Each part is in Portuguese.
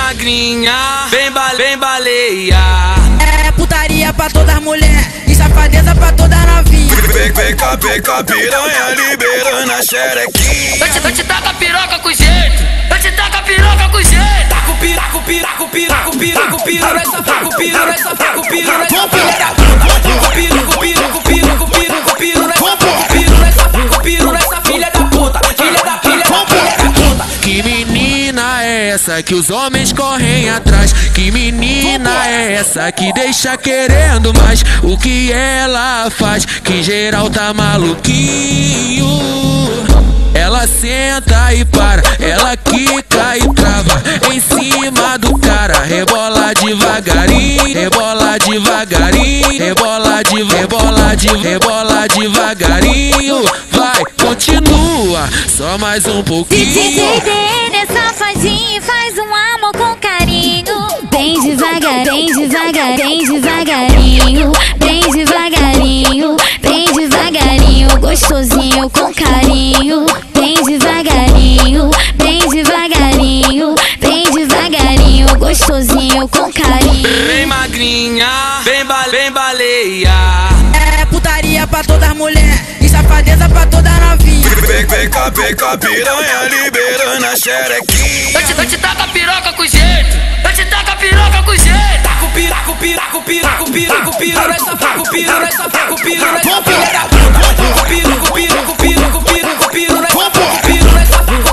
magrinha, vem baleia. É putaria pra todas as mulheres e safadeza pra toda novinha. Vem cá, piranha, liberando a xerequinha. Eu te taco a piroca com jeito, eu te taco a piroca com jeito. Taco pira, essa taco pira, essa taco pira, essa filha da puta. Taco pira, essa filha da puta, filha da puta. Que menina é essa que os homens correm atrás? Que menina é essa que deixa querendo mais? O que ela faz que geral tá maluquinho? Ela senta e para, ela quica e trava em cima do cara. Rebola devagarinho, rebola devagarinho, rebola devagarinho. Vai, continua, só mais um pouquinho. DJ safadinho, faz um amor com carinho. Bem devagar, bem devagar, bem devagarinho. Bem devagarinho, bem devagarinho. Gostosinho com carinho. Bem devagarinho, bem devagarinho. Bem devagarinho, gostosinho com carinho. Vem magrinha, vem baleia. É putaria pra todas as mulheres e safadeza pra toda novinha. Vem cá, piranha, liberando a xerequinha. Eu te taco a piroca com jeito, eu te taco a piroca com jeito. Taco pira, essa taco pira, essa filha da puta. Taco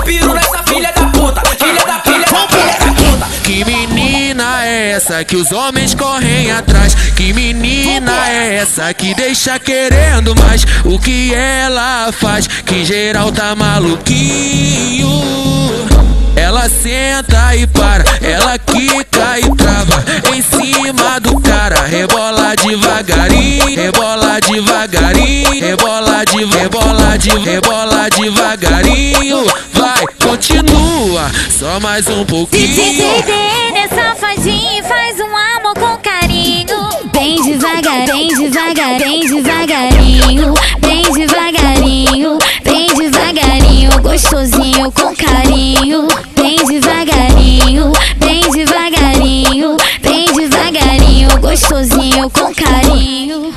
pira, essa filha da puta, filha da puta. Que menina é essa que os homens correm atrás? Que menina é essa que deixa querendo mais? O que ela faz que geral tá maluquinho? Ela senta e para, ela quica e trava em cima do cara. Rebola devagarinho, rebola devagarinho, rebola devagarinho. Vai, continua, só mais um pouquinho. DJ safadinho, faz um amor com carinho. Bem devagar, bem devagar, bem devagarinho. Bem devagarinho, bem devagarinho. Gostosinho com carinho. Bem devagarinho, bem devagarinho. Bem devagarinho, gostosinho com carinho.